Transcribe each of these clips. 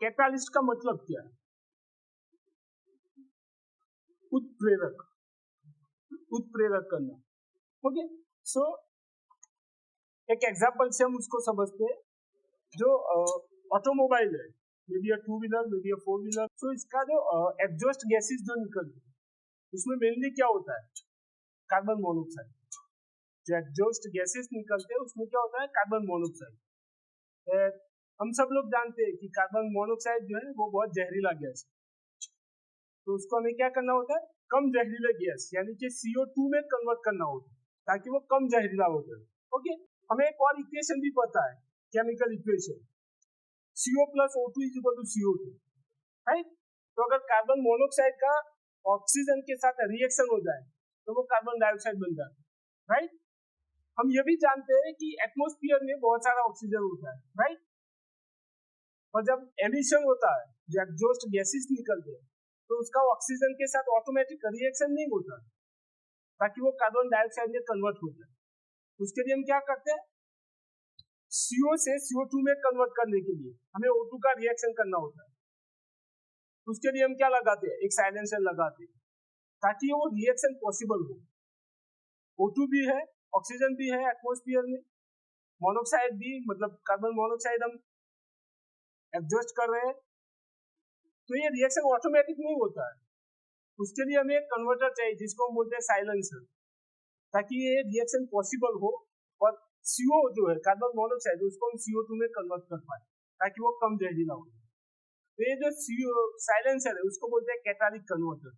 Catalyst का मतलब क्या है? उत्प्रेरक, उत्प्रेरक करना। ओके, सो एक एग्जांपल से हम उसको समझते हैं। जो ऑटोमोबाइल है, maybe two wheeler, maybe four wheeler, so इसका जो एग्जॉस्ट गैसेस जो निकलती है उसमें मेनली क्या होता है? Carbon monoxide. जो एग्जॉस्ट गैसेस निकलते हैं उसमें क्या होता है? Carbon monoxide. हम सब लोग जानते हैं कि कार्बन मोनोऑक्साइड जो है वो बहुत जहरीला गैस है, तो उसको हमें क्या करना होता है? कम जहरीले गैस यानी कि CO2 में कन्वर्ट करना होता है ताकि वो कम जहरीला हो जाए। ओके, हमें एक और इक्वेशन भी पता है, chemical equation, CO plus O2 is equal to CO2, right? तो अगर कार्बन मोनोऑक्साइड का ऑक्सीजन के साथ रिएक्शन हो जाए तो वो कार्बन डाइऑक्साइड बन जाता है, राइट? हम ये भी जानते हैं कि एटमॉस्फेयर में बहुत सारा ऑक्सीजन होता है, राइट? और जब एमिशन होता है, जो एग्जॉस्ट गैसेस निकलते हैं, तो उसका ऑक्सीजन के साथ ऑटोमेटिक रिएक्शन नहीं होता ताकि वो कार्बन डाइऑक्साइड में कन्वर्ट हो जाए। उसके लिए हम क्या करते हैं? CO से CO2 में कन्वर्ट करने के लिए हमें O2 का रिएक्शन करना होता है। उसके लिए हम क्या लगाते हैं? एक साइलेंसर लगाते हैं ताकि वो रिएक्शन पॉसिबल हो। O2 भी है, ऑक्सीजन भी है एटमॉस्फेयर में, मोनोऑक्साइड भी, मतलब कार्बन मोनोऑक्साइड हम एडजस्ट कर रहे हैं, तो ये रिएक्शन ऑटोमेटिक नहीं होता है। उसके लिए हमें एक कन्वर्टर चाहिए जिसको हम बोलते हैं साइलेंसर, ताकि ये रिएक्शन पॉसिबल हो और CO जो है कार्बन मोनोऑक्साइड उसको हम CO2 में कन्वर्ट कर पाए ताकि वो कम जहरीला हो। तो ये जो CO साइलेंसर है उसको बोलते हैं कैटालिटिक कन्वर्टर।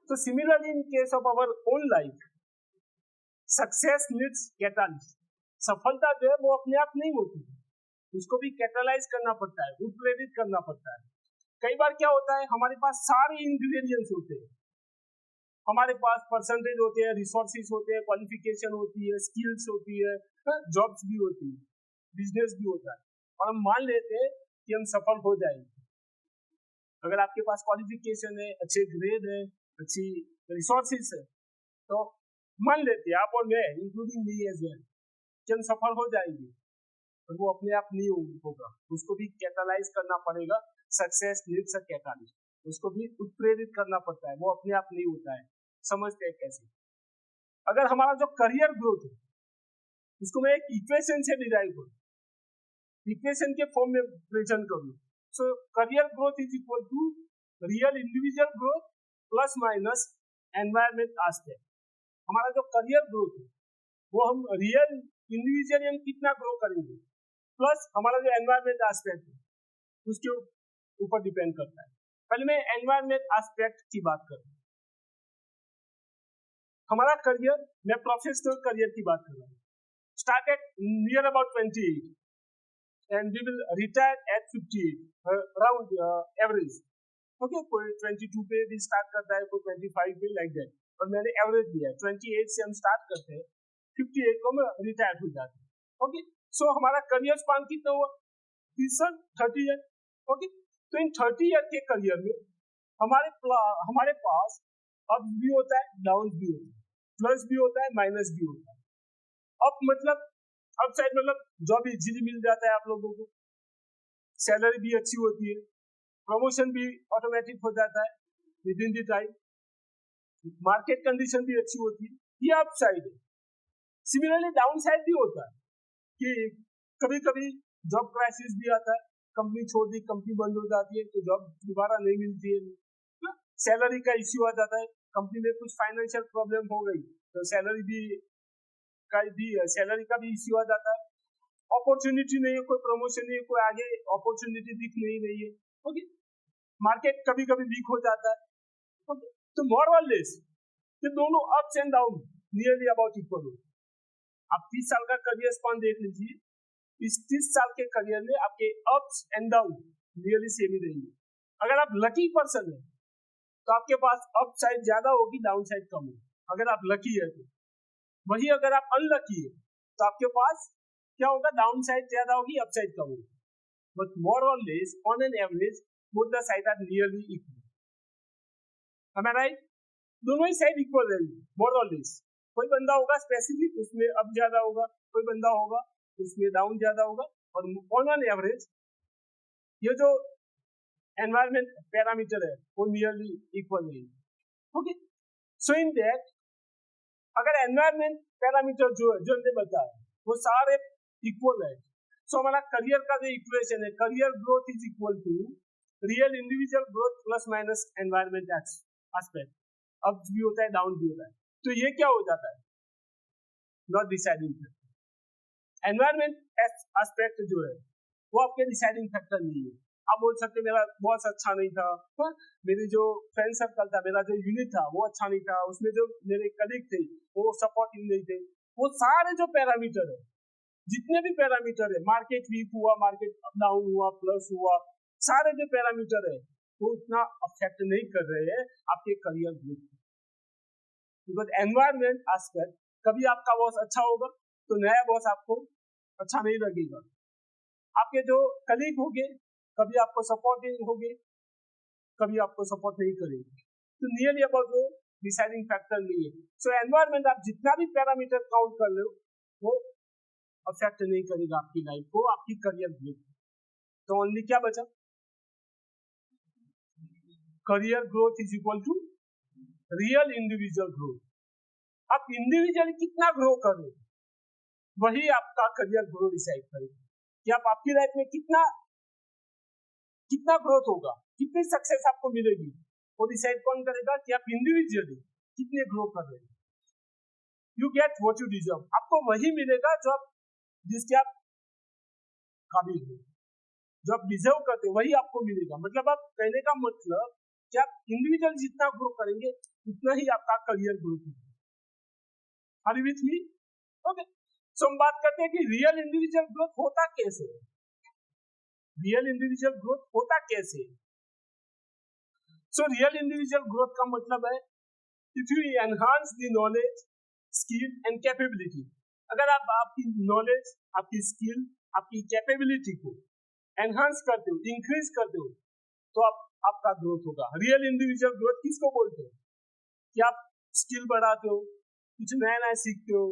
तो similarly in case of our own life, success needs catalyst. सफलता जो है वो अपने आप नहीं होती, उसको भी कैटालाइज करना पड़ता है, उत्प्रेरित करना पड़ता है। कई बार क्या होता है, हमारे पास सारे इंग्रेडिएंट्स होते हैं, हमारे पास परसेंटेज होते हैं, रिसोर्सेज होते हैं, क्वालिफिकेशन होती है, स्किल्स होती है, जॉब्स भी होती है, बिजनेस भी होता है, और हम मान लेते हैं कि हम सफल हो जाएंगे। अगर आपके पास क्वालिफिकेशन है, अच्छे ग्रेड है, अच्छी रिसोर्सेज है, तो मान लेते हैं आप और मैं, इंक्लूडिंग मी एज वेल, कि हम सफल हो जाएंगे, और वो अपने आप नहीं होगा, उसको भी कैटालाइज करना पड़ेगा। सक्सेस नीड्स अ कैटालिस्ट, उसको भी उत्प्रेरित करना पड़ता है, वो अपने आप नहीं होता है। समझते हैं कैसे? अगर हमारा जो करियर ग्रोथ है उसको मैं एक इक्वेशन से डिराइव करूं, इक्वेशन के फॉर्म में प्रेजेंट करूं, so career growth is equal to real individual growth plus minus environment aspect. हमारा जो करियर ग्रोथ है वो हम रियल इंडिविजुअली हम कितना ग्रो करेंगे प्लस हमारा जो एनवायरमेंट एस्पेक्ट है उसके ऊपर डिपेंड करता है। पहले मैं एनवायरमेंट एस्पेक्ट की बात करूं। हमारा करियर, मैं प्रोफेशनल करियर की बात कर रहा हूँ, started near about 28 and we will retire at 58 around average. Okay, कोई 22 पे भी स्टार्ट करता है, कोई 25 पे, लाइक दैट, और मैंने एवरेज दिया है 28 से हम स्टार्ट करते हैं, 58 को हम रिटायर हो जाते हैं। ओके, सो हमारा करियर स्पान कितना हुआ? 30 ईयर। ओके, तो इन 30 ईयर के करियर में हमारे पास अप भी होता है, डाउन भी होता है, प्लस भी होता है, माइनस भी होता है। अप मतलब अप साइड मतलब जॉब इजीली मिल जाता है आप लोगों को, सैलरी भी अच्छी होती है, प्रमोशन भी ऑटोमेटिक हो जाता है with in the time, market condition भी अच्छी होती है, ये अप साइड है। सिमिलरली डाउन साइड भी होता है कि कभी कभी जॉब क्राइसिस भी आता है, कंपनी छोड़ दी, कंपनी बंद हो जाती है, तो जॉब दोबारा नहीं मिलती है, सैलरी का इश्यू आ जाता है, कंपनी में कुछ फाइनेंशियल प्रॉब्लम हो गई तो सैलरी का भी इश्यू आ जाता है, अपॉर्चुनिटी नहीं है, कोई प्रमोशन नहीं है, कोई आगे अपॉर्चुनिटी दिख नहीं रही है। ओके, मार्केट कभी कभी वीक हो जाता है। ओके, तो मोर और लेस ये दोनों ups and down nearly about equal हो। आप 30 साल का करियर स्पान देख लीजिए, इस 30 साल के करियर में आपके ups and down nearly same ही रहेंगे। अगर आप लकी पर्सन है तो आपके पास अप साइड ज्यादा होगी, डाउन साइड कम होगी, अगर आप लकी है तो। वही अगर आप अनलकी है तो आपके पास क्या होगा? डाउन साइड ज्यादा होगी, अप साइड कम होगी। बट मोर और less on an average both the side are nearly equal. am I right? दोनों ही साइड इक्वल रहेंगे मोर और लेस। कोई बंदा होगा स्पेसिफिक, उसमें अप ज्यादा होगा, कोई बंदा होगा उसमें डाउन ज्यादा होगा, और ऑन एन एवरेज ये जो एनवायरमेंट पैरामीटर है वो नियरली इक्वल नहीं। ओके, सो इन दैट अगर एनवायरमेंट पैरामीटर जो है जो हमने बताया वो सारे इक्वल है, सो हमारा करियर का जो इक्वेशन है career growth is equal to real individual growth plus minus environment aspect, up भी होता है डाउन भी होता है। तो ये क्या हो जाता है, not deciding factor. Environment aspect जो है वो आपके डिसाइडिंग फैक्टर नहीं है। आप बोल सकते मेरा बॉस अच्छा नहीं था, मेरी जो फ्रेंड सर्कल था, मेरा जो यूनिट था वो अच्छा नहीं था, उसमें जो मेरे कलीग थे वो सपोर्टिव नहीं थे, वो सारे जो पैरामीटर है जितने भी पैरामीटर है, मार्केट वीक हुआ, मार्केट डाउन हुआ, प्लस हुआ, सारे जो पैरामीटर है वो उतना अफेक्ट नहीं कर रहे हैं आपके career growth. Because environment aspect, कभी आपका बॉस अच्छा होगा तो नया बॉस आपको अच्छा नहीं लगेगा, आपके जो कलीग होंगे कभी आपको सपोर्टिंग होंगे, कभी आपको सपोर्ट नहीं करेंगे। तो नियरली अबाउट वो डिसाइडिंग फैक्टर नहीं है। सो एनवायरमेंट आप जितना भी पैरामीटर काउंट कर लो वो अफेक्ट नहीं करेगा आपकी लाइफ को, आपकी करियर ग्रोथ। तो ओनली क्या बचा, career growth is equal to real individual growth. आप इंडिविजुअली कितना ग्रो कर रहे हो वही आपका करियर ग्रोथ डिसाइड करेगा कि आप आपकी लाइफ में कितना ग्रोथ होगा, कितनी सक्सेस आपको मिलेगी, वो डिसाइड कौन करेगा कि आप इंडिविजुअली कितने ग्रो कर रहे हैं। You get what you deserve, आपको वही मिलेगा जो आप जिसके आप काबिल हो, जो आप डिजर्व करते हो वही आपको मिलेगा। मतलब आप कहने का मतलब कि आप इंडिविजुअल जितना ग्रो करेंगे उतना ही आपका करियर ग्रोथ होगा। Are you with me? Okay, so हम बात करते हैं कि रियल इंडिविजुअल ग्रोथ होता कैसे है। रियल इंडिविजुअल ग्रोथ होता कैसे है? सो रियल इंडिविजुअल ग्रोथ का मतलब है if you enhance the knowledge, skill and capability. अगर आप आपकी नॉलेज, आपकी स्किल, आपकी कैपेबिलिटी को एनहांस करते हो, इंक्रीज करते हो, तो आपका ग्रोथ होगा। रियल इंडिविजुअल ग्रोथ किसको बोलते हैं कि आप स्किल बढ़ाते हो, कुछ नया नया सीखते हो,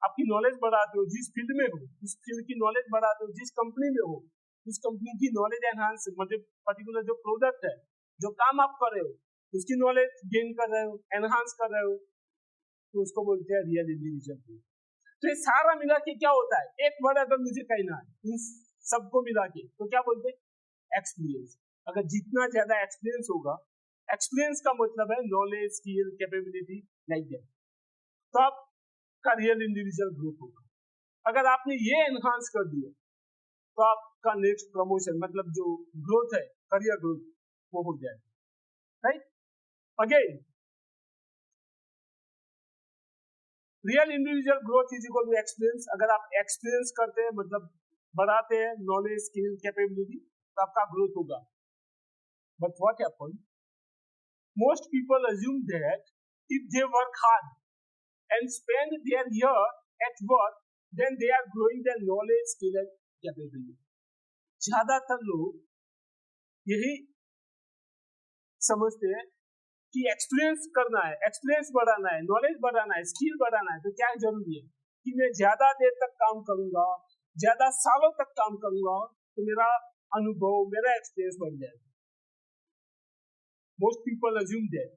आपकी नॉलेज बढ़ाते हो, जिस फील्ड में हो उस फील्ड की नॉलेज बढ़ाते हो, जिस कंपनी में हो उस कंपनी की नॉलेज एनहांस, मतलब पर्टिकुलर जो प्रोडक्ट है, जो काम आप कर रहे हो उसकी नॉलेज गेन कर रहे हो, एनहांस कर रहे हो, तो उसको बोलते हैं रियल इंडिविजुअल ग्रोथ। तो ये सारा मिला के क्या होता है, एक वर्ड अगर मुझे कहना है इन सबको मिला के तो क्या बोलते हैं, एक्सपीरियंस। अगर जितना ज्यादा एक्सपीरियंस होगा, एक्सपीरियंस का मतलब है knowledge, skill, capability, like that, तो आपका रियल इंडिविजुअल ग्रोथ होगा। अगर आपने ये एनहांस कर दिया तो आपका नेक्स्ट प्रमोशन, मतलब जो ग्रोथ है, करियर ग्रोथ, वो हो जाएगा। Right, again real individual growth is equal to experience. अगर आप एक्सपीरियंस करते हैं, मतलब बढ़ाते हैं नॉलेज, स्किल, कैपेबिलिटी, तो आपका ग्रोथ होगा। But what happen, most people assume that if they work hard and spend their year at work, then they are growing their knowledge, skill and capability. ज्यादातर लोग यही समझते हैं कि एक्सपीरियंस करना है, एक्सपीरियंस बढ़ाना है, नॉलेज बढ़ाना है, स्किल बढ़ाना है, तो क्या जरूरी है कि मैं ज्यादा देर तक काम करूंगा, ज्यादा सालों तक काम करूंगा, तो मेरा अनुभव, मेरा एक्सपीरियंस बढ़ जाएगा। मोस्ट पीपल अज्यूम दैट,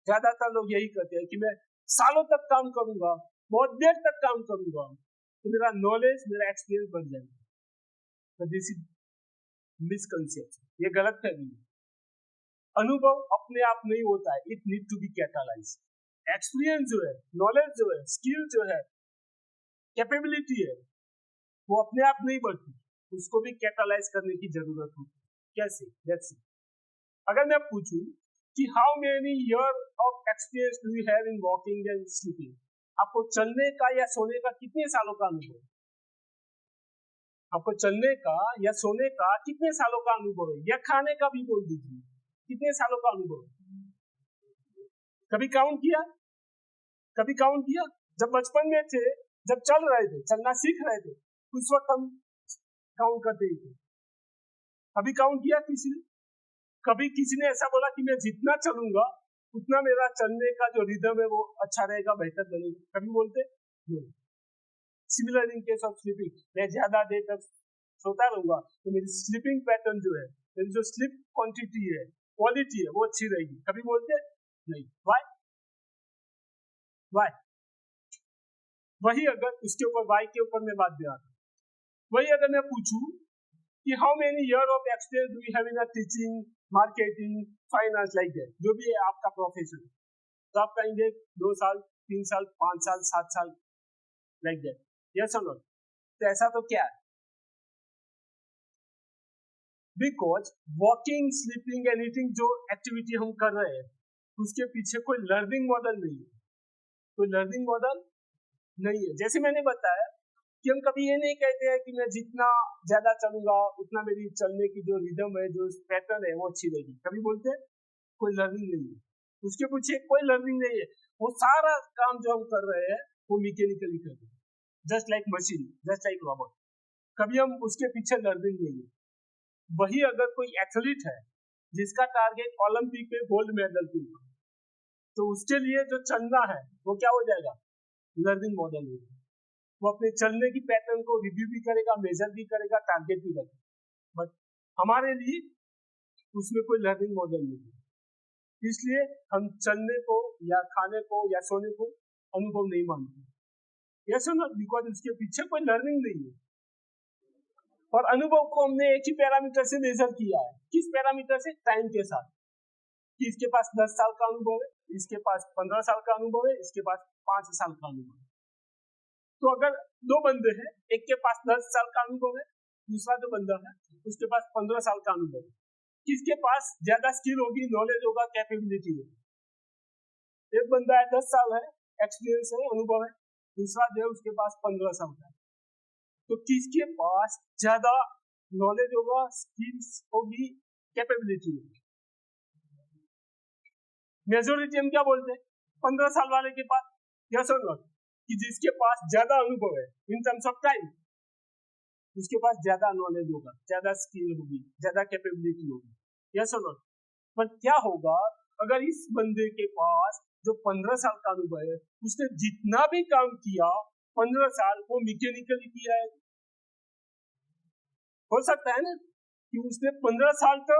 ज्यादातर लोग यही कहते हैं कि मैं सालों तक काम करूंगा, बहुत देर तक काम करूंगा, तो मेरा नॉलेज, मेरा एक्सपीरियंस बढ़ जाएगा। तो दिस इज मिसकंसेप्शन, ये गलत फहमी है। अनुभव अपने आप नहीं होता है, it need to be catalysed. Experience जो है, नॉलेज जो है, स्किल जो है, कैपेबिलिटी है, वो अपने आप नहीं बढ़ती, उसको भी कैटलाइज करने की जरूरत होती। कैसे? Let's see. अगर मैं पूछूं कि how many year of experience do you have in walking and sleeping, आपको चलने का या सोने का कितने सालों का अनुभव है? आपको चलने का या सोने का कितने सालों का अनुभव है, या खाने का भी बोल दीजिए, कितने सालों का अनुभव है? कभी काउंट किया? कभी काउंट किया? जब बचपन में थे, जब चल रहे थे, चलना सीख रहे थे, उस वक्त हम काउंट करते थे। अभी काउंट किया किसी ने? कभी किसी ने ऐसा बोला कि मैं जितना चलूंगा उतना मेरा चलने का जो रिदम है वो अच्छा रहेगा, बेहतर बनेगा? कभी बोलते नहीं। Similar in case of sleeping, मैं ज्यादा देर तक सोता रहूंगा तो मेरी स्लीपिंग पैटर्न जो है, जो स्लिप क्वांटिटी है, क्वालिटी है, वो अच्छी रहेगी। कभी बोलते नहीं, वाई वही अगर उसके ऊपर वाई के ऊपर मैं बात दे रहा था, वही अगर मैं पूछूं कि how many year of experience do you have in teaching, marketing, finance, like that, जो भी है आपका प्रोफेशन, तो आप कहेंगे 2 साल, 3 साल, 5 साल, 7 साल, लाइक दैट, यस और नो? तो ऐसा तो क्या है? Because walking, sleeping and eating जो एक्टिविटी हम कर रहे हैं, उसके पीछे कोई लर्निंग मॉडल नहीं है, कोई लर्निंग मॉडल नहीं है। जैसे मैंने बताया कि हम कभी ये नहीं कहते हैं कि मैं जितना ज्यादा चलूंगा उतना मेरी चलने की जो रिदम है, जो पैटर्न है, वो अच्छी रहेगी। कभी बोलते हैं कोई लर्निंग नहीं है, उसके पीछे कोई लर्निंग नहीं है। वो सारा काम जो हम कर रहे हैं वो मैकेनिकली कर रहे हैं, just like machine, just like robot. कभी हम उसके पीछे लर्निंग नहीं है। वही अगर कोई एथलीट है जिसका टारगेट ओलंपिक में गोल्ड मेडल की, तो उसके लिए जो चलना है वो क्या हो जाएगा? लर्निंग मॉडल होगा। वो अपने चलने की पैटर्न को रिव्यू भी करेगा, मेजर भी करेगा, टारगेट भी करेगा। बट हमारे लिए उसमें कोई लर्निंग मॉडल नहीं है, इसलिए हम चलने को या खाने को या सोने को अनुभव नहीं मानते। यस और नो? बिकॉज उसके पीछे कोई लर्निंग नहीं है। और अनुभव को हमने एक ही पैरामीटर से मेजर किया है। किस पैरामीटर से? टाइम के साथ, कि इसके पास 10 साल का अनुभव है, इसके पास 15 साल का अनुभव है, इसके पास 5 साल का अनुभव है। तो अगर 2 बंदे हैं, एक के पास 10 साल का अनुभव है, दूसरा जो बंदा है उसके पास 15 साल का अनुभव है, किसके पास ज्यादा स्किल होगी, नॉलेज होगा, कैपेबिलिटी होगी? एक बंदा है 10 साल है, एक्सपीरियंस है, अनुभव है, दूसरा जो है उसके पास 15 साल का है। तो किसके पास ज्यादा नॉलेज होगा, स्किल्स होगी, कैपेबिलिटी होगी? मेजोरिटी हम क्या बोलते हैं? 15 साल वाले के पास। यस और नो? कि जिसके पास ज्यादा अनुभव है इन टर्म्स ऑफ टाइम, उसके पास ज्यादा नॉलेज होगा, ज्यादा स्किल होगी, ज्यादा कैपेबिलिटी होगी। यस और नो? पर क्या होगा अगर इस बंदे के पास जो 15 साल का अनुभव है, उसने जितना भी काम किया 15 साल वो मैकेनिकली किया है? हो सकता है ना कि उसने 15 साल तो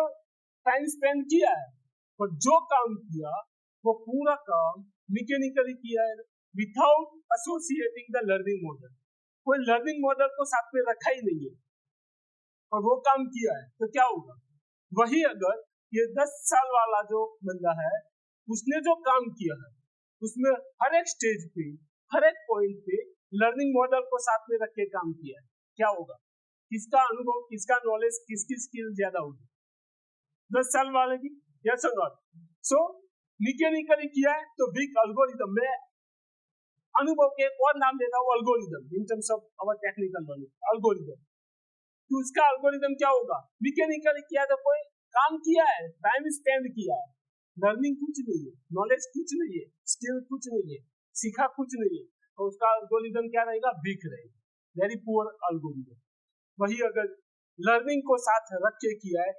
टाइम स्पेंड किया है, और जो काम किया वो पूरा काम मैकेनिकली किया है, without associating the learning model. कोई लर्निंग मॉडल को साथ में रखा ही नहीं है और वो काम किया है, तो क्या होगा? वही अगर ये 10 साल वाला जो बंदा है, उसने जो काम किया है उसमें हर एक स्टेज पे, हर एक पॉइंट पे लर्निंग मॉडल को साथ में रख के काम किया है, क्या होगा? किसका अनुभव, किसका नॉलेज, किसकी स्किल ज्यादा होगी? 10 साल वाले की। यस और नॉट? सो मैकेनिकली किया है तो बिग एल्गोरिथम में अनुभव के एक और नाम देता हूं, algorithm, in terms of our technical knowledge, algorithm. तो उसका एल्गोरिथम क्या होगा? मैकेनिकली किया तो कोई काम किया है, टाइम स्पेंड किया है, लर्निंग कुछ नहीं है, नॉलेज कुछ नहीं है, स्किल कुछ नहीं है, सीखा कुछ नहीं है, तो उसका एल्गोरिथम क्या रहेगा? वीक रहेगा, वेरी पुअर एल्गोरिथम। वही अगर लर्निंग को साथ रख के किया है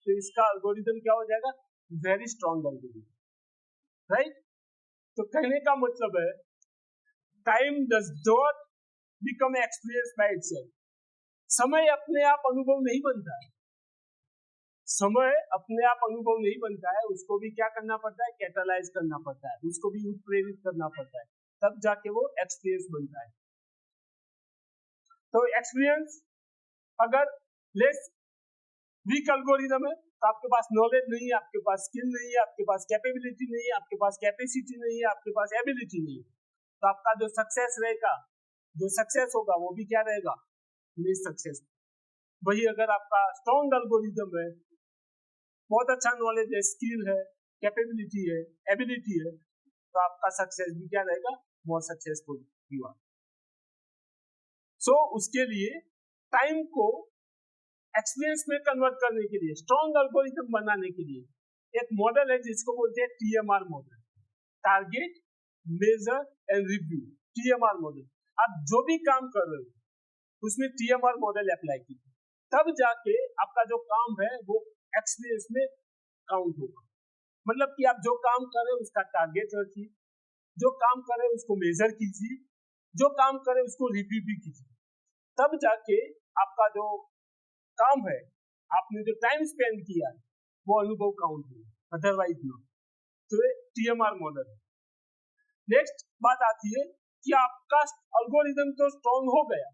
तो इसका एल्गोरिथम क्या हो जाएगा? Very strong algorithm, right? तो कहने का मतलब है time does not become experience by itself. समय अपने आप अनुभव नहीं बनता है, समय अपने आप अनुभव नहीं बनता है, उसको भी क्या करना पड़ता है? कैटलाइज करना पड़ता है, उसको भी उत्प्रेरित करना पड़ता है, तब जाके वो एक्सपीरियंस बनता है। तो एक्सपीरियंस अगर लेस वीक एल्गोरिथम है तो आपके पास नॉलेज नहीं है, आपके पास स्किल नहीं है, आपके पास कैपेबिलिटी नहीं है, आपके पास कैपेसिटी नहीं है, आपके पास एबिलिटी नहीं है, तो आपका जो सक्सेस रहेगा, जो सक्सेस होगा वो भी क्या रहेगा? Less success. वही अगर आपका स्ट्रॉन्ग एल्गोरिथम है, बहुत अच्छा नॉलेज है, स्किल है, कैपेबिलिटी है, एबिलिटी है, तो आपका सक्सेस भी क्या रहेगा? More successful you are. So उसके लिए टाइम को एक्सपीरियंस में कन्वर्ट करने के लिए, स्ट्रॉन्ग एल्गोरिथम बनाने के लिए एक मॉडल है जिसको बोलते हैं TMR model, target, measure and review. TMR model, आप जो भी काम कर रहे हो उसमें टीएमआर मॉडल अप्लाई कीजिए, तब जाके आपका जो काम है वो एक्सपीरियंस में काउंट होगा। मतलब कि आप जो काम कर रहे हो उसका टारगेट रखिए, जो काम कर रहे हो उसको मेजर कीजिए, जो काम करे उसको रिव्यू भी कीजिए, तब जाके आपका जो काम है आपने जो टाइम स्पेंड किया है वो अनुभव काउंट हुआ, अदरवाइज नो। तो ये TMR मॉडल है। नेक्स्ट बात आती है कि आपका अल्गोरिदम तो स्ट्रॉन्ग हो गया,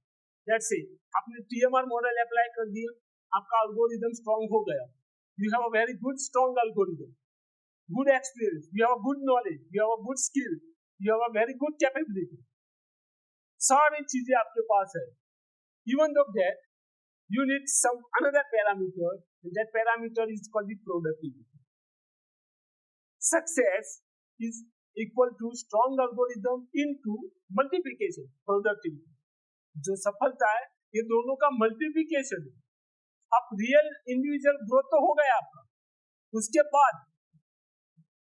दैट्स इट, आपने TMR मॉडल अप्लाई कर दिया, आपका अल्गोरिदम स्ट्रॉन्ग हो गया, you have a very good strong algorithm, good experience, you have a good knowledge, you have a good skill, you have a very good capability, सारी चीजें आपके पास है। Even though that you need some another parameter, and that parameter is called the productivity. Success is equal to strong algorithm into multiplication, productivity. जो सफलता है ये दोनों का मल्टीप्लिकेशन है। अब रियल इंडिविजुअल ग्रोथ तो हो गया आपका, उसके बाद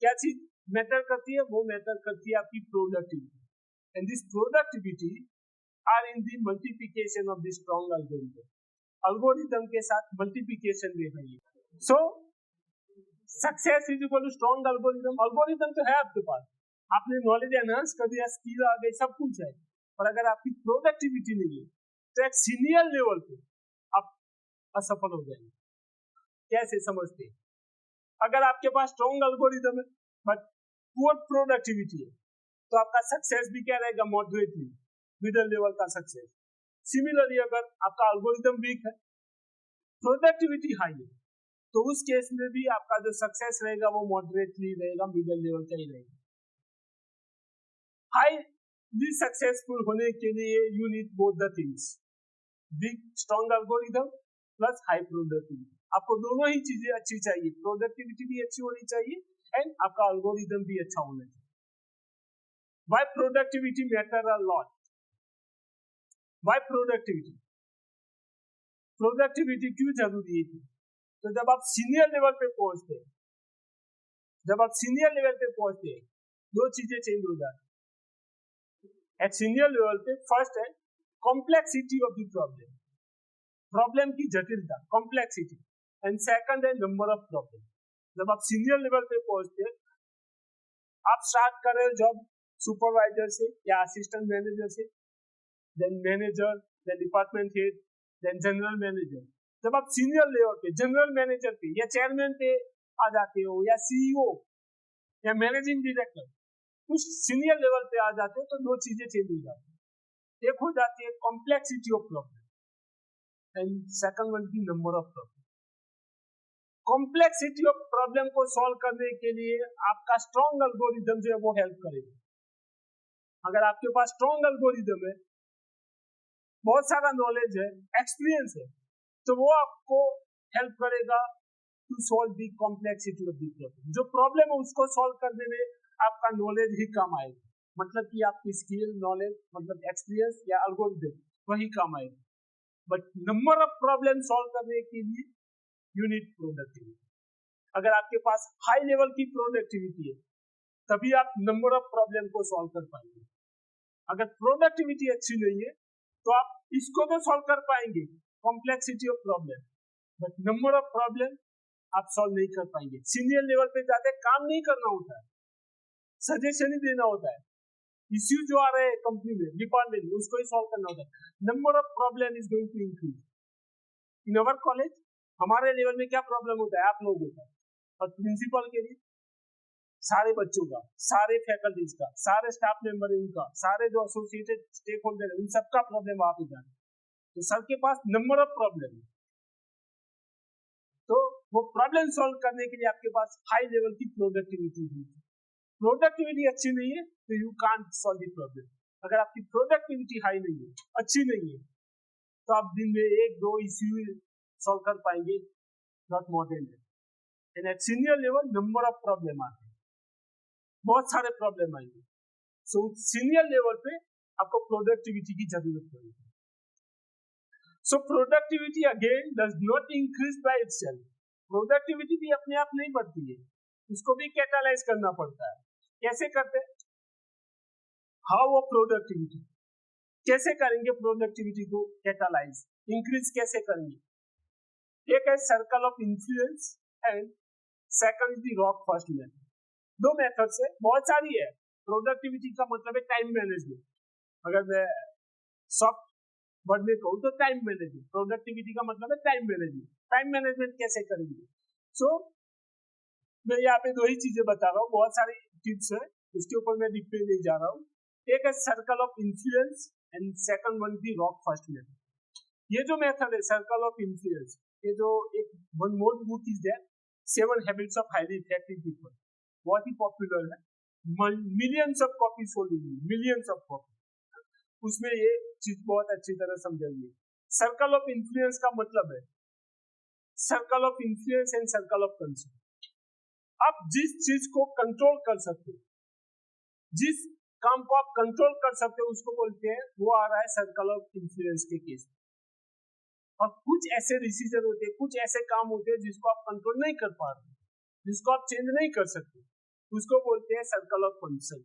क्या चीज मैटर करती है? वो मैटर करती है आपकी productivity, and this productivity are in the multiplication of the strong algorithm. Algorithm के साथ मल्टीप्लिकेशन में है। So success is equal to strong algorithm. Algorithm तो है आपके पास, आपने नॉलेज एनहांस कर दिया, स्किल आ गई, सब कुछ है, पर अगर आपकी प्रोडक्टिविटी नहीं है तो एक सीनियर लेवल पे आप असफल हो जाएंगे। कैसे समझते हैं? अगर आपके पास स्ट्रॉन्ग अल्गोरिथम है बट पुअर प्रोडक्टिविटी है तो आपका सक्सेस भी क्या रहेगा? मॉडरेटली मिडिल लेवल का सक्सेस। सिमिलरली अगर आपका अल्गोरिथम वीक है, प्रोडक्टिविटी हाई है, तो उस केस में भी आपका जो सक्सेस रहेगा वो मॉडरेटली रहेगा, मिडिल लेवल का ही रहेगा। हाईली सक्सेसफुल होने के लिए you need both the things, weak strong algorithm plus high productivity. आपको दोनों ही चीजें अच्छी चाहिए, प्रोडक्टिविटी भी अच्छी होनी चाहिए एंड आपका अल्गोरिथम भी अच्छा होना चाहिए। Why productivity matter a lot? Why productivity? Productivity क्यों जरूरी है? तो जब आप सीनियर लेवल पे पहुंचते हैं, दो चीजें चेंज हो जाती है। एट सीनियर लेवल पे फर्स्ट है कॉम्प्लेक्सिटी ऑफ द प्रॉब्लम की जटिलता, कॉम्प्लेक्सिटी, एंड सेकंड है नंबर ऑफ प्रॉब्लम। जब आप सीनियर लेवल पे पहुंचते हैं, आप स्टार्ट कर रहे हो जॉब सुपरवाइजर से या असिस्टेंट मैनेजर से, then manager, then department head, then general manager. जब आप सीनियर लेवल पे जनरल मैनेजर पे या चेयरमैन पे आ जाते हो या CEO या मैनेजिंग डायरेक्टर, कुछ सीनियर लेवल पे आ जाते हो तो दो चीजें चेंज हो जाती है। एक हो जाती है complexity of problem and second one की number of problem. Complexity of problem को सॉल्व करने के लिए आपका स्ट्रॉन्ग अल्गोरिथम जो है वो हेल्प करेगा। अगर आपके पास स्ट्रॉन्ग अल्गोरिथम है, बहुत सारा नॉलेज है, एक्सपीरियंस है, तो वो आपको हेल्प करेगा to solve the complexity of the problem. जो प्रॉब्लम है उसको सॉल्व करने में आपका नॉलेज ही काम आएगा, मतलब कि आपकी स्किल, नॉलेज, मतलब एक्सपीरियंस या अल्गोरिथम वही काम आएगा। But number of problem solve करने के लिए यू नीड प्रोडक्टिविटी। अगर आपके पास हाई लेवल की प्रोडक्टिविटी है तभी आप नंबर ऑफ प्रॉब्लम को सॉल्व कर पाएंगे। अगर प्रोडक्टिविटी अच्छी नहीं है तो आप इसको तो सॉल्व कर पाएंगे, complexity of problem, but number of problem आप सॉल्व नहीं कर पाएंगे। सीनियर लेवल पे जाते काम नहीं करना होता है, सजेशन ही देना होता है, इश्यू जो आ रहे हैं कंपनी में, डिपार्टमेंट में, उसको ही सॉल्व करना होता है। Number of problem is going to increase. In our college हमारे लेवल में क्या प्रॉब्लम होता है? आप लोगों का और प्रिंसिपल के लिए, सारे बच्चों का, सारे फैकल्टीज का, सारे स्टाफ मेंबर इनका, सारे जो एसोसिएटेड स्टेक होल्डर है उन सबका प्रॉब्लम वहां पे जाना। तो सर के पास नंबर ऑफ प्रॉब्लम है, तो वो प्रॉब्लम सॉल्व करने के लिए आपके पास हाई लेवल की प्रोडक्टिविटी है। प्रोडक्टिविटी अच्छी नहीं है तो you can't solve the problem. अगर आपकी प्रोडक्टिविटी हाई नहीं है, अच्छी नहीं है, तो आप दिन में 1-2 इश्यू सॉल्व कर पाएंगे, not more than that. And at senior level number of problem आते हैं, बहुत सारे प्रॉब्लम आएंगे। सो सीनियर लेवल पे आपको प्रोडक्टिविटी की जरूरत पड़ेगी। So productivity again does not increase by itself. Productivity भी अपने आप नहीं बढ़ती है, उसको भी कैटालाइज करना पड़ता है। कैसे करते हैं? हाउ अ प्रोडक्टिविटी, कैसे करेंगे प्रोडक्टिविटी को कैटालाइज, इंक्रीज कैसे करेंगे? एक है circle of influence and second is the rock first method. दो मेथड्स है, बहुत सारी है। प्रोडक्टिविटी का मतलब है टाइम मैनेजमेंट। अगर मैं सॉफ्ट वर्ड में कहूँ तो टाइम मैनेजमेंट, प्रोडक्टिविटी का मतलब है टाइम मैनेजमेंट। टाइम मैनेजमेंट कैसे करेंगे? सो मैं यहाँ पे दो ही चीजें बता रहा हूँ, बहुत सारी टिप्स है, उसके ऊपर मैं डीप में नहीं जा रहा हूँ। एक है circle of influence and second one the rock first method. ये जो मेथड है सर्कल ऑफ इन्फ्लुएंस, ये जो एक one more book is there, 7 habits of highly effective people, बहुत ही पॉपुलर है, मिलियंस ऑफ कॉपी सोल्ड हुई, मिलियंस ऑफ कॉपी। उसमें ये चीज बहुत अच्छी तरह समझाइए। सर्कल ऑफ इन्फ्लुएंस का मतलब है circle of influence and circle of concern. आप जिस चीज को कंट्रोल कर सकते हो, जिस काम को आप कंट्रोल कर सकते हो, उसको बोलते हैं, वो आ रहा है सर्कल ऑफ इन्फ्लुएंस के केस। और कुछ ऐसे डिसीजन होते हैं, कुछ ऐसे काम होते हैं जिसको आप कंट्रोल नहीं कर पा रहे, जिसको आप चेंज नहीं कर सकते, उसको बोलते हैं सर्कल ऑफ कंसर्न।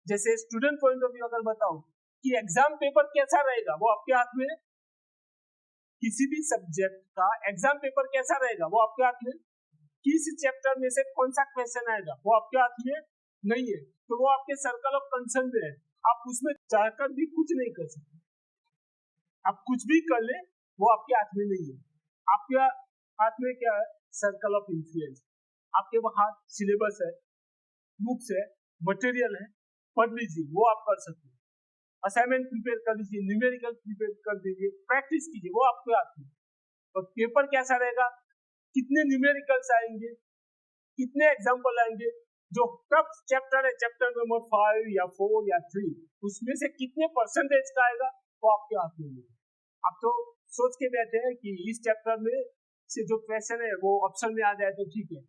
जैसे स्टूडेंट पॉइंट ऑफ व्यू अगर बताओ कि एग्जाम पेपर कैसा रहेगा, वो आपके हाथ में है। किसी भी सब्जेक्ट का एग्जाम पेपर कैसा रहेगा, वो आपके हाथ में। किस चैप्टर में से कौन सा क्वेश्चन आएगा, वो आपके हाथ में नहीं है, तो वो आपके सर्कल ऑफ कंसर्न में है। आप उसमें चाहकर भी कुछ नहीं कर सकते, आप कुछ भी कर ले, वो आपके हाथ में नहीं है। आपके हाथ में क्या है? Circle of influence. आपके हाथ सिलेबस है, बुक्स है, मटेरियल है, पढ़ लीजिए, वो आप कर सकते हैं। असाइनमेंट प्रिपेयर कर लीजिए, न्यूमेरिकल प्रिपेयर कर दीजिए, प्रैक्टिस कीजिए, वो आपके हाथ में। और पेपर कैसा रहेगा, कितने न्यूमेरिकल्स आएंगे, कितने एग्जाम्पल आएंगे, जो टफ चैप्टर है, चैप्टर नंबर 5 या 4 या 3, उसमें से कितने परसेंटेज का आएगा, वो आपके हाथ में है। आप तो सोच के बैठे हैं कि इस चैप्टर में से जो क्वेश्चन है वो ऑप्शन में आ जाए तो ठीक है,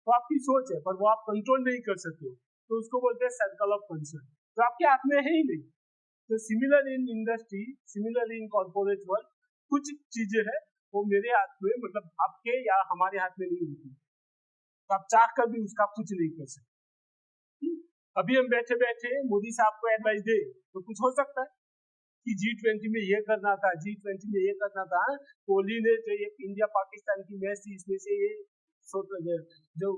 तो आपकी सोच है, पर वो आप कंट्रोल नहीं कर सकते हो, तो उसको बोलते हैं सर्कल ऑफ कंसर्न, तो आपके हाथ में है ही नहीं। तो similar in industry, similar in corporate world, कुछ चीजें हैं वो मेरे हाथ में, मतलब आपके या हमारे हाथ में नहीं होती, तो आप चाह कर भी उसका कुछ नहीं कर सकते। अभी हम बैठे बैठे मोदी साहब को एडवाइस दे तो कुछ हो सकता है कि G20 में ये करना था, G20 में ये करना था, कोहली ने जो ये इंडिया पाकिस्तान की मैच थी, इसमें से ये जो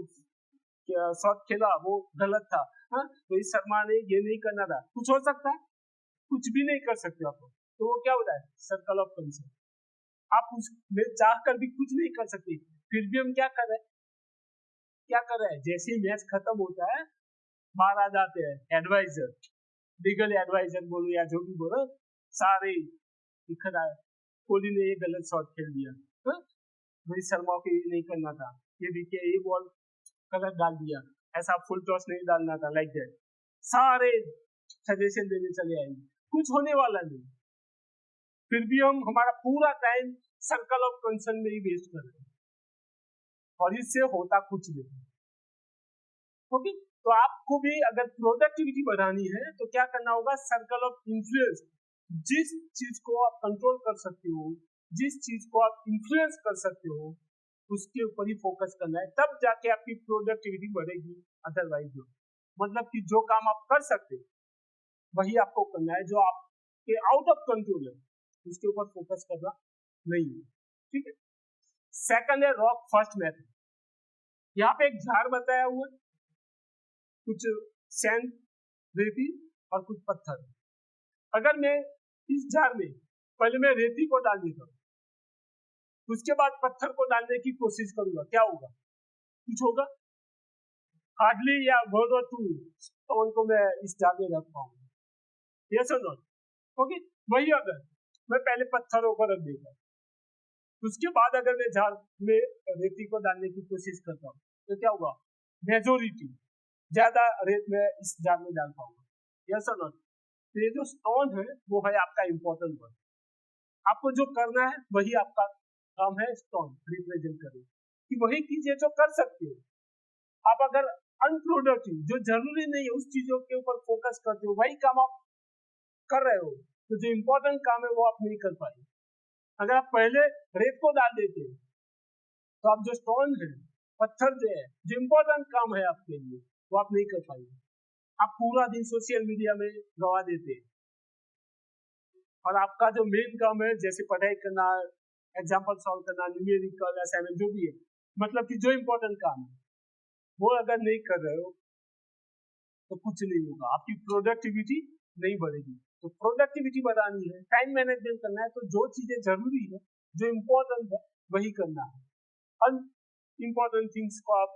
शॉट खेला वो गलत था, रोहित शर्मा ने ये नहीं करना था, कुछ हो सकता है, कुछ भी नहीं कर सकते आप, तो वो क्या होता है? Circle of concern. आप उसमें चाह कर भी कुछ नहीं कर सकते, फिर भी हम क्या कर रहे हैं, जैसे ही मैच खत्म होता है बाहर आ जाते हैं एडवाइजर, लीगल एडवाइजर बोलो या जो भी बोलो, सारे दिखा है, कोहली ने ये गलत शॉट खेल दिया, रोहित शर्मा को ये नहीं करना था, ये देखिए ये बॉल गलत डाल दिया, ऐसा फुल टॉस नहीं डालना था, लाइक दैट सारे सजेशन देने चले आएंगे, कुछ होने वाला नहीं। फिर भी हम हमारा पूरा टाइम सर्कल ऑफ कंसर्न में ही वेस्ट कर रहे हैं, और इससे होता कुछ नहीं। ओके, तो आपको भी अगर प्रोडक्टिविटी बढ़ानी है तो क्या करना होगा? सर्कल ऑफ इन्फ्लुएंस, जिस चीज को आप कंट्रोल कर सकते हो, जिस चीज को आप इन्फ्लुएंस कर सकते हो, उसके ऊपर ही फोकस करना है, तब जाके आपकी प्रोडक्टिविटी बढ़ेगी। अदरवाइज जो मतलब कि जो काम आप कर सकते वही आपको करना है, जो आपके आउट ऑफ कंट्रोल है उसके ऊपर फोकस करना नहीं है। ठीक है, सेकंड है रॉक फर्स्ट मेथड। यहाँ पे एक झाड़ बताया हुआ, कुछ सैंड, रेती और कुछ पत्थर। अगर मैं इस झाड़ में पहले मैं रेती को डाल देता हूँ, उसके बाद पत्थर को डालने की कोशिश करूंगा, क्या होगा? कुछ होगा? हार्डली या 1 or 2 स्टोन को मैं इस झाड़ में रख पाऊंगा, यस और नॉट? ओके, वही अगर मैं पहले पत्थरों को रख देता हूँ, उसके बाद अगर मैं झाड़ में रेती को डालने की कोशिश करता हूँ, तो क्या होगा? मेजोरिटी ज्यादा रेत में इस झाड़ में डाल पाऊंगा, यस और नॉट? तो ये जो स्टोन है वो है आपका इंपॉर्टेंट वर्ड, आपको जो करना है वही आपका काम है, स्टोन रिप्रेजेंट करें कि वही कीजिए जो कर सकते हो। आप अगर अनप्रोडक्टिव, जो जरूरी नहीं है उस चीजों के ऊपर फोकस करते हो, वही काम आप कर रहे हो, तो जो इंपॉर्टेंट काम है वो आप नहीं कर पाए। अगर आप पहले रेत को डाल देते तो आप जो स्टोन है, पत्थर जो है, जो इंपॉर्टेंट काम है आपके लिए, वो आप नहीं कर पाएंगे। आप पूरा दिन सोशल मीडिया में गवा देते, और आपका जो मेन काम है जैसे पढ़ाई करना, एग्जाम्पल सॉल्व करना, न्यूमेरिकल असाइनमेंट जो भी है, मतलब कि जो इंपॉर्टेंट काम है वो अगर नहीं कर रहे हो तो कुछ नहीं होगा, आपकी प्रोडक्टिविटी नहीं बढ़ेगी। तो प्रोडक्टिविटी बढ़ानी है, टाइम मैनेजमेंट करना है, तो जो चीजें जरूरी है, जो इंपॉर्टेंट है, वही करना है, अनइम्पोर्टेंट थिंग्स को आप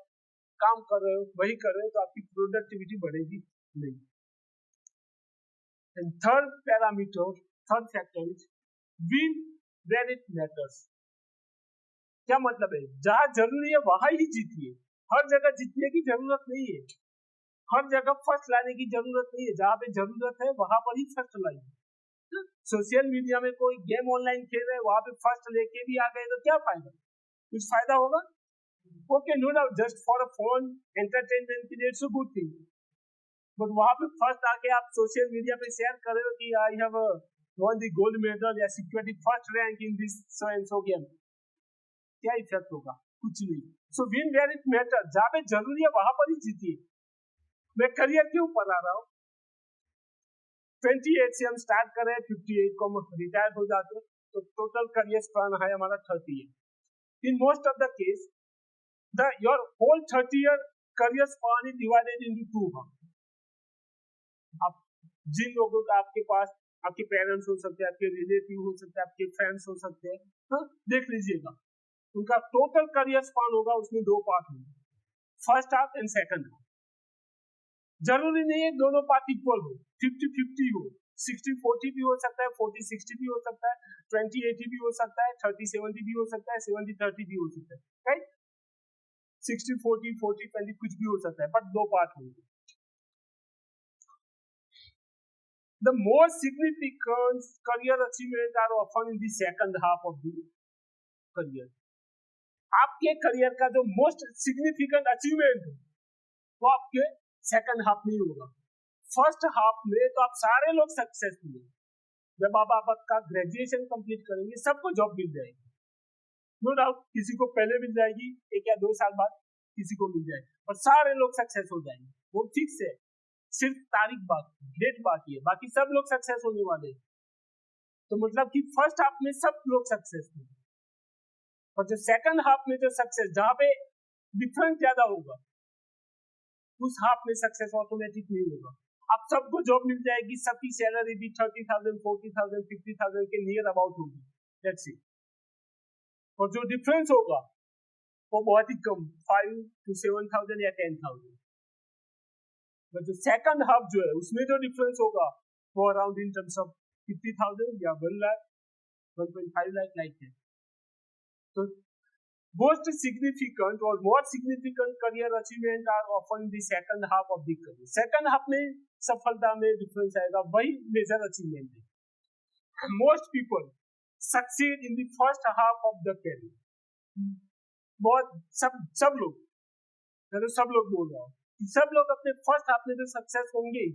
काम कर रहे हो वही कर रहे हो तो आपकी प्रोडक्टिविटी बढ़ेगी नहीं। And third factor is win where it matters. क्या मतलब है? जहां जरूरी है वहां ही जीतिए, हर जगह जीतने की जरूरत नहीं है, हर जगह फर्स्ट लाने की जरूरत नहीं है, जहां पे जरूरत है वहां पर ही फर्स्ट लाइए। सोशल मीडिया में कोई गेम ऑनलाइन खेल रहे वहां पे फर्स्ट लेके भी आ गए तो क्या फायदा? कुछ फायदा होगा? Okay, no doubt, just for a fun entertainment के लिए it's a good thing, but वहां पे फर्स्ट आके आप सोशल मीडिया पे शेयर कर रहे हो कि I have won the gold medal या security first rank in this so and so game, क्या इफेक्ट होगा? कुछ नहीं। सो विन वेयर इट मैटर, जहां पे जरूरी है वहां पर ही जीतिए। मैं करियर के ऊपर आ रहा हूँ, 28 से हम स्टार्ट कर रहे हैं, 58 को हम रिटायर हो जाते हैं, तो टोटल करियर स्पैन है हमारा 30 year. In most of the case your whole 30-year career span is divided into two halves. आप जिन लोगों का आपके पास आपके पेरेंट्स हो सकते हैं, आपके रिलेटिव हो सकते हैं, आपके फ्रेंड्स हो सकते हैं, हाँ, देख लीजिएगा उनका टोटल करियर स्पान होगा, उसमें दो पार्ट होंगे, first half and second half. जरूरी नहीं है दोनों पार्ट इक्वल हो, 50-50 हो, 60-40 भी हो सकता है, 40-60 भी हो सकता है, 20-80 भी हो सकता है, 30-70 भी हो सकता है, 70-30 भी हो सकता है, राइट? 60-40, 40-20 कुछ भी हो सकता है, बट दो पार्ट होंगे। The most significant career achievements are often in the second half of the career. आपके करियर का जो मोस्ट सिग्निफिकेंट अचीवमेंट है वो आपके सेकंड हाफ में ही होगा। फर्स्ट हाफ में तो आप सारे लोग सक्सेसफुल हैं, जब आप आपका ग्रेजुएशन कंप्लीट करेंगे सबको जॉब मिल जाएगी, नो डाउट, किसी को पहले मिल जाएगी 1 या 2 साल बाद, किसी को मिल जाएगी, और सारे लोग सक्सेस हो जाएंगे, वो फिक्स है, सिर्फ तारीख बाकी, डेट बाकी है, बाकी सब लोग सक्सेस होने वाले हैं। तो मतलब कि फर्स्ट हाफ में सब लोग सक्सेसफुल, और जो सेकंड हाफ में जो सक्सेस जहां पे डिफरेंस ज्यादा होगा उस हाफ में सक्सेस ऑटोमेटिक नहीं होगा। आप सबको जॉब मिल जाएगी, सबकी सैलरी भी 30,000, 40,000, 50,000 के नियर अबाउट होगी, दैट्स इट। और जो डिफरेंस होगा वो बहुत ही कम, 5 to 7,000 या 10,000। बट जो सेकंड हाफ जो है उसमें जो डिफरेंस होगा वो अराउंड इन टर्म्स ऑफ 50,000 या 1 लाख, 1.5 लाख लाइक है। तो most significant or more significant career achievement are often in the second half of the career. Second half में सफलता में डिफरेंस आएगा, वही मेजर अचीवमेंट है। Most people succeed in the first half of the career. बहुत सब लोग, मैं तो सब लोग बोल रहा हूँ, सब लोग अपने फर्स्ट हाफ में जो सक्सेस होंगे,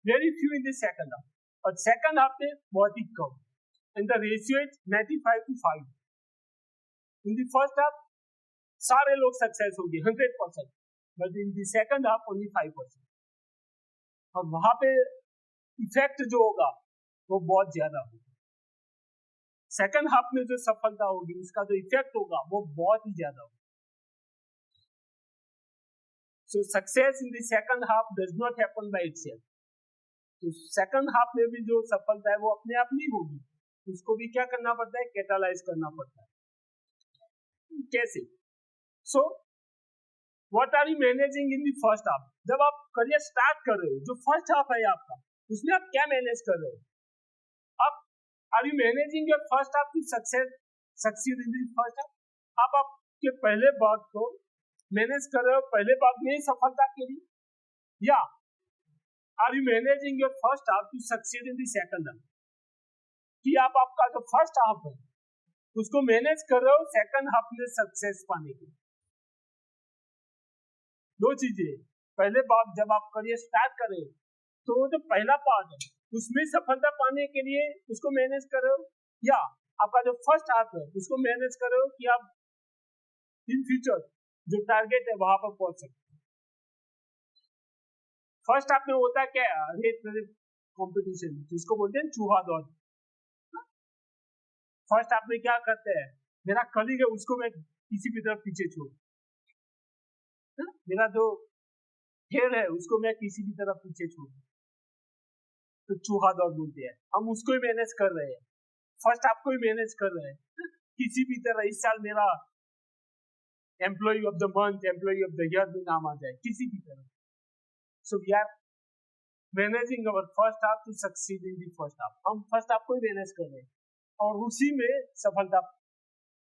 very few in the second half, और सेकंड हाफ में बहुत ही कम, and the ratio is 95-5। In the first half सारे लोग सक्सेस होंगे 100%, but in the second half only 5%, और वहां पे इफेक्ट जो होगा वो बहुत ज्यादा होगा। सेकंड हाफ में जो सफलता होगी उसका जो इफेक्ट होगा वो बहुत ही ज्यादा होगा। So success in the second half does not happen by itself. तो सेकंड हाफ में भी जो सफलता है वो अपने आप नहीं होगी, उसको भी क्या करना पड़ता है, कैटालाइज करना पड़ता है। कैसे? So what are you managing in the first half? जब आप करियर स्टार्ट कर रहे हो, जो फर्स्ट हाफ है आपका, उसमें आप क्या मैनेज कर रहे हो? आप are you managing your first half to succeed in the first half? आप आपके पहले भाग को मैनेज कर रहे हो पहले भाग में सफलता के लिए, या are you managing your first half to succeed in the second half? कि आप आपका जो फर्स्ट हाफ है उसको मैनेज कर रहे हो सेकंड हाफ में सक्सेस पाने के लिए। दो चीजें, पहले भाग जब आप करियर स्टार्ट कर रहे हो तो वो जो पहला पार्ट है उसमें सफलता पाने के लिए उसको मैनेज कर रहे हो, या आपका जो फर्स्ट हाफ है उसको मैनेज कर रहे हो कि आप इन फ्यूचर जो टारगेट है वहां पर पहुंच सकते हैं। फर्स्ट हाफ में होता है क्या, रेट कॉम्पिटिशन, जिसको बोलते हैं चूहा दौड़। फर्स्ट हाफ में क्या करते हैं, मेरा कलीग है उसको मैं किसी भी तरफ पीछे छोड़, मेरा जो हेड है उसको मैं किसी भी तरफ पीछे छोड़, तो चूहा दौड़ बोलते हैं। हम उसको ही मैनेज कर रहे हैं, फर्स्ट हाफ को ही मैनेज कर रहे हैं किसी भी तरह इस साल मेरा employee of the month, employee of the year भी नाम आ जाए, किसी भी तरह। So we are managing our first half to succeed in the first half. हम फर्स्ट हाफ को ही मैनेज कर रहे हैं और उसी में सफलता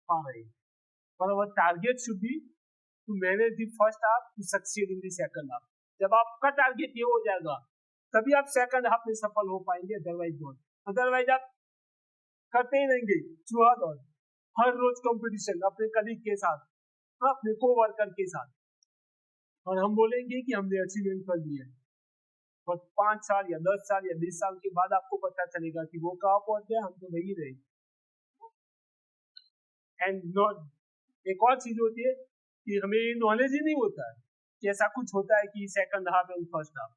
पा रहे हैं। पर our target should be to manage the first half to succeed in the second half. जब आपका टारगेट ये हो जाएगा तभी आप सेकंड हाफ में सफल हो पाएंगे, अदरवाइज नॉट। अदरवाइज आप करते ही रहेंगे चूहा दौड़, हर रोज कंपटीशन अपने कलीग के साथ, अपने को वर्कर के साथ, और हम बोलेंगे कि हमने अचीवमेंट कर लिया है। और 5 साल या 10 साल या 20 साल के बाद आपको पता चलेगा कि वो कहाँ पहुंच गया, हम तो वही रहे। एंड नॉट, एक और चीज होती है कि हमें नॉलेज ही नहीं होता है कि ऐसा कुछ होता है कि second half and first half.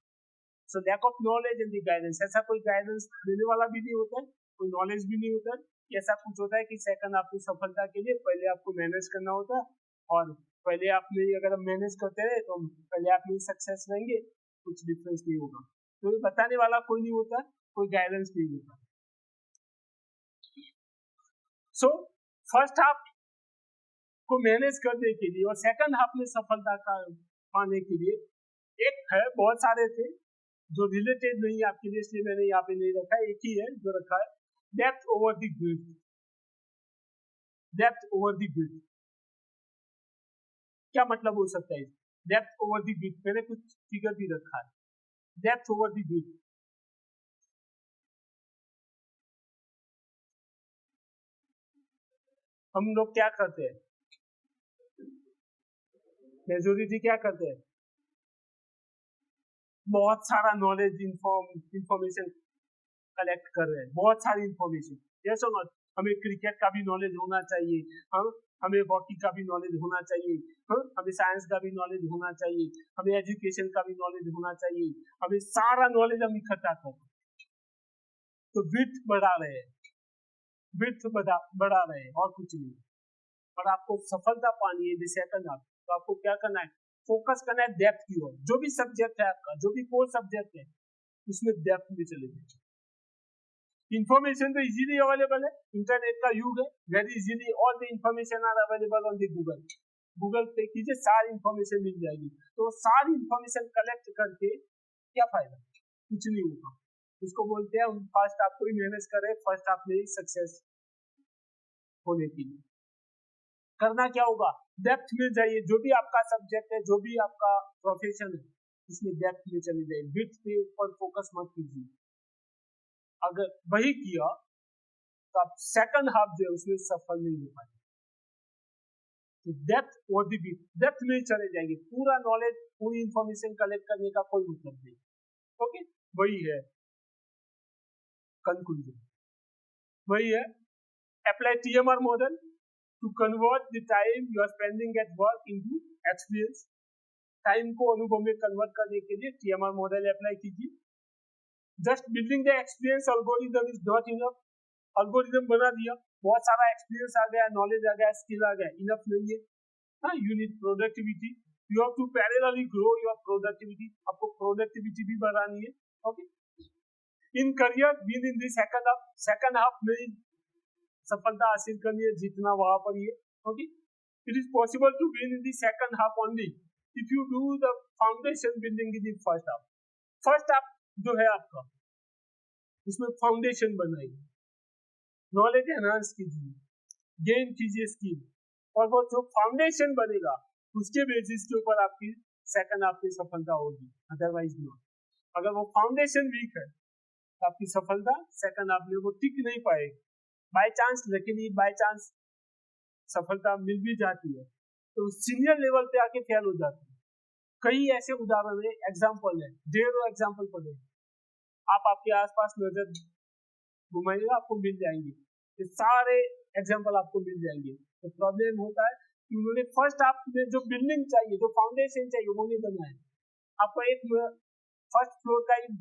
So lack of knowledge and the guidance, ऐसा कोई गाइडेंस देने वाला भी नहीं होता है, कोई नॉलेज भी नहीं होता है कि ऐसा कुछ होता है कि सेकंड हाफ की सफलता के लिए पहले आपको मैनेज करना होता है, और पहले आपने अगर हम मैनेज करते रहे तो पहले आप में सक्सेस रहेंगे, कुछ डिफरेंस नहीं होगा। तो ये बताने वाला कोई नहीं होता, कोई गाइडेंस नहीं होता। सो फर्स्ट हाफ को मैनेज करने के लिए और सेकंड हाफ में सफलता का पाने के लिए एक है, बहुत सारे थे जो रिलेटेड नहीं है आपके लिए, इसलिए मैंने यहाँ पे नहीं रखा है। एक ही है जो रखा है, depth over the width. Depth over the width क्या मतलब हो सकता है? डेप्थ ओवर द विड्थ, मैंने कुछ फिगर भी रखा है। डेप्थ ओवर द विड्थ, हम लोग क्या करते हैं, मेजोरिटी क्या करते हैं, बहुत सारा नॉलेज इंफॉर्मेशन कलेक्ट कर रहे हैं, बहुत सारी इंफॉर्मेशन। यस और नॉट, हमें क्रिकेट का भी नॉलेज होना चाहिए, हमें हॉकी का भी नॉलेज होना चाहिए, हमें साइंस का भी नॉलेज होना चाहिए, हमें एजुकेशन का भी नॉलेज होना चाहिए, हमें सारा नॉलेज हम इकट्ठा कर रहे हैं। तो विड्थ बढ़ा रहे हैं, विड्थ बढ़ा रहे हैं और कुछ नहीं। और आपको सफलता पानी है सेकंड हाफ, तो आपको क्या करना है, फोकस करना है डेप्थ की ओर। जो भी सब्जेक्ट है आपका, जो भी कोर सब्जेक्ट है, उसमें डेप्थ में चले जाइए। इंफॉर्मेशन तो इजीली अवेलेबल है, इंटरनेट का युग है, very easily all the information are available on the Google. Google पे कीजिए, सारी इंफॉर्मेशन मिल जाएगी। तो सारी इंफॉर्मेशन कलेक्ट करके क्या फायदा, कुछ नहीं होगा। उसको बोलते हैं हम फर्स्ट हाफ को ही मैनेज करें, फर्स्ट हाफ में ही सक्सेस होने के लिए करना क्या होगा, डेप्थ में जाइए। जो भी आपका सब्जेक्ट है, जो भी आपका प्रोफेशन है, उसमें डेप्थ में चले जाइए, विड्थ पे ऊपर फोकस मत कीजिए। अगर वही किया तो आप सेकंड हाफ जो है उसमें सफल नहीं हो पाएंगे। तो डेप्थ और दी विड्थ, डेप्थ में चले जाएंगे, पूरा नॉलेज, पूरी इंफॉर्मेशन कलेक्ट करने का कोई मतलब नहीं। ओके, वही है कंक्लूजन, वही है apply TMR model to convert the time you are spending at work into experience। Time को अनुभव में कन्वर्ट करने के लिए TMR मॉडल अप्लाई कीजिए। Just building the experience algorithm is not enough. Algorithm बना दिया, बहुत सारा एक्सपीरियंस आ गया, नॉलेज आ गया, स्किल आ गया, इनफ नहीं है। हाँ, you need productivity, you have to parallelly grow your productivity. आपको प्रोडक्टिविटी भी बढ़ानी है। Okay, in career win in the second half, second half में सफलता हासिल करनी है, जीतना वहां पर ही है। Okay, it is possible to win in the second half only if you do the foundation building in the first half. First half जो है आपका, उसमें फाउंडेशन बनाइए, नॉलेज एनहांस कीजिए, गेन कीजिए स्किल, और वो जो फाउंडेशन बनेगा उसके बेसिस के ऊपर आपकी सेकंड हाफ की सफलता होगी, अदरवाइज नॉट। अगर वो फाउंडेशन वीक है तो आपकी सफलता सेकंड हाफ में वो टिक नहीं पाएगी। By chance, luckily by chance सफलता मिल भी जाती है तो सीनियर लेवल पे आके फेल हो जाती है। कई ऐसे उदाहरण है, एग्जाम्पल है, ढेरों एग्जाम्पल पड़े, आप आपके आसपास नजर घुमाइएगा, आपको मिल जाएंगे, ये सारे एग्जाम्पल आपको मिल जाएंगे। तो प्रॉब्लम होता है कि उन्होंने फर्स्ट हाफ में जो बिल्डिंग चाहिए, जो फाउंडेशन चाहिए, वो नहीं बनाया। आपको एक फर्स्ट फ्लोर का ही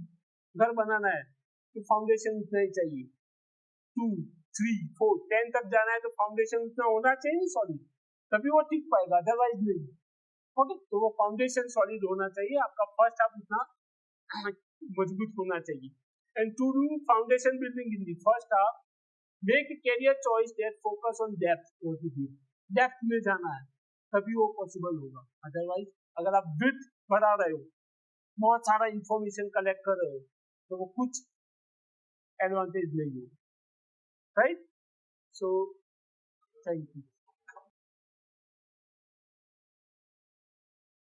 घर बनाना है तो फाउंडेशन उतना ही चाहिए, 2, 3, 4, 10 तक जाना है तो फाउंडेशन उतना होना चाहिए सॉलिड, तभी वो टिक पाएगा, अदरवाइज नहीं। ओके, तो वो फाउंडेशन सॉलिड होना चाहिए, आपका फर्स्ट हाफ उतना मजबूत होना चाहिए। And to do foundation building in the first half make career choice that focus on depth में जाना है तभी वो पॉसिबल होगा. अदरवाइज अगर आप विड्थ बढ़ा रहे हो, बहुत सारा इंफॉर्मेशन कलेक्ट कर रहे हो, तो वो कुछ एडवांटेज नहीं है. राइट? So thank you.